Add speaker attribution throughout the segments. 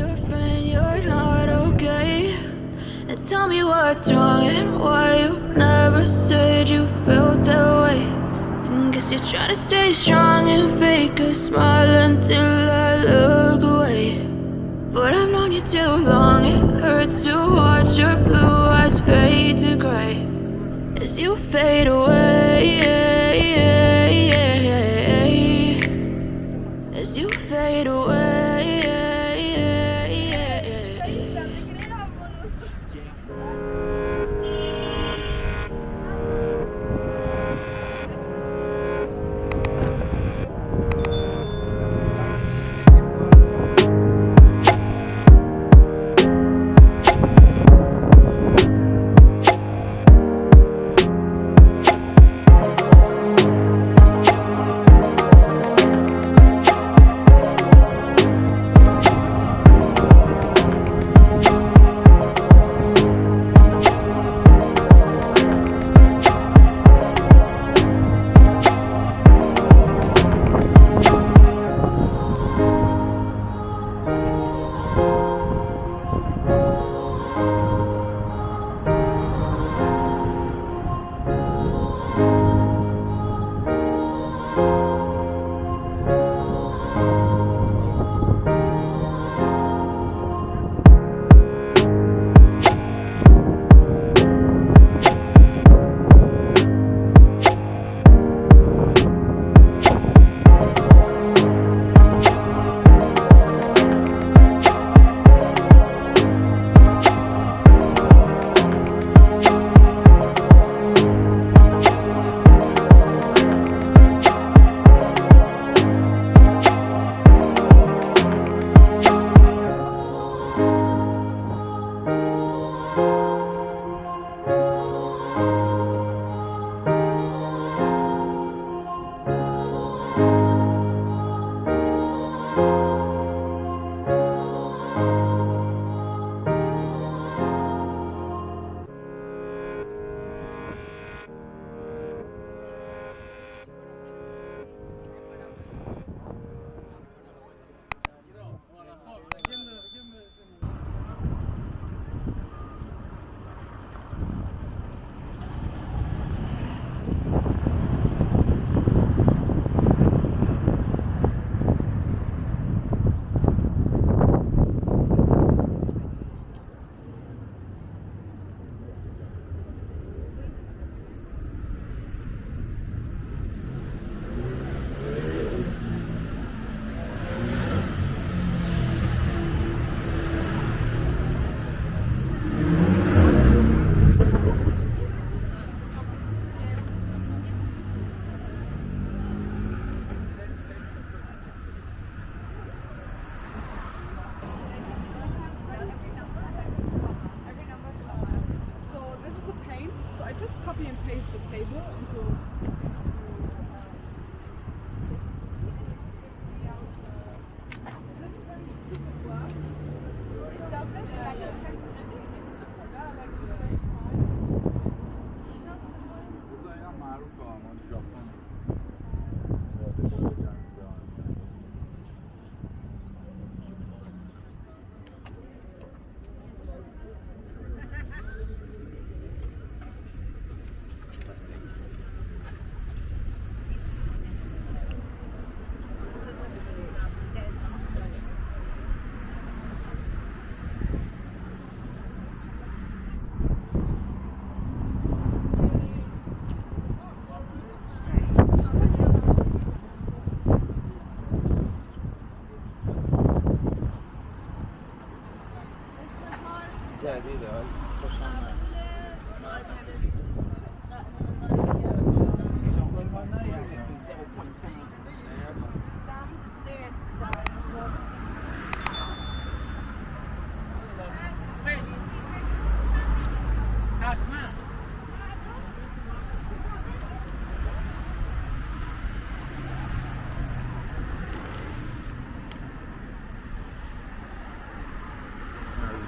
Speaker 1: your friend, you're not okay. And tell me what's wrong and why you never said you felt that way. And guess you're trying to stay strong and fake a smile until I look away. But I've known you too long, it hurts to watch your blue eyes fade to gray as you fade away, as you fade away.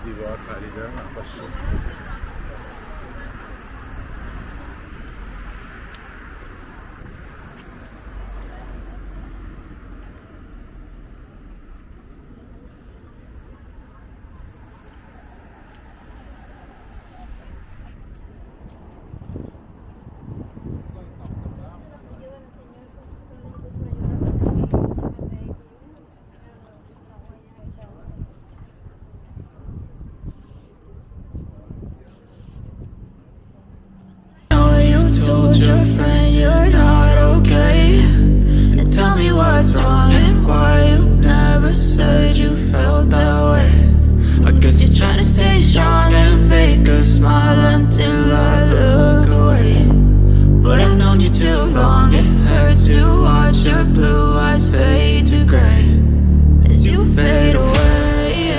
Speaker 2: دیوار خریده نقاشی.
Speaker 1: told your friend you're not okay, and tell me what's wrong and why you never said you felt that way. I guess you're trying to stay strong and fake a smile until I look away. But I've known you too long, it hurts to watch your blue eyes fade to gray as you fade away,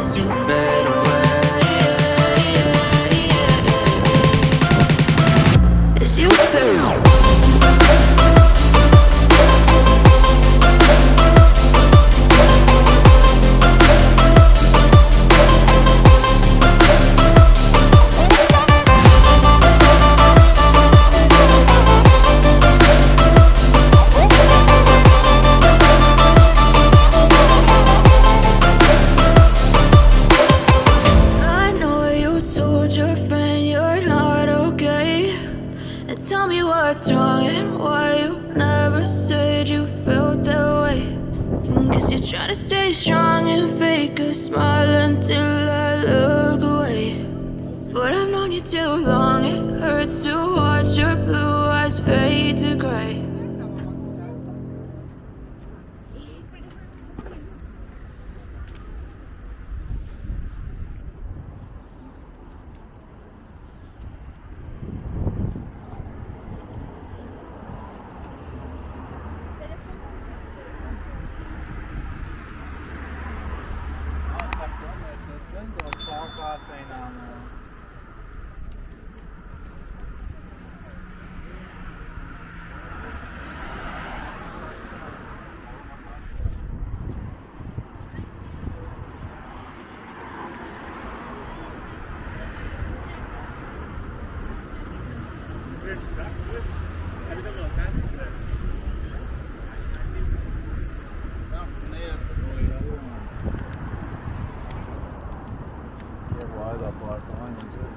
Speaker 1: as you fade away, as you fade away. Tell me what's wrong and why you never said you felt that way. Guess you're trying to stay strong and fake a smile until I look away. But I've known you too long, it hurts to watch your blue eyes fade to gray.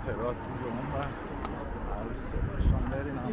Speaker 2: تراس میگه اون و عروس نشان برین هم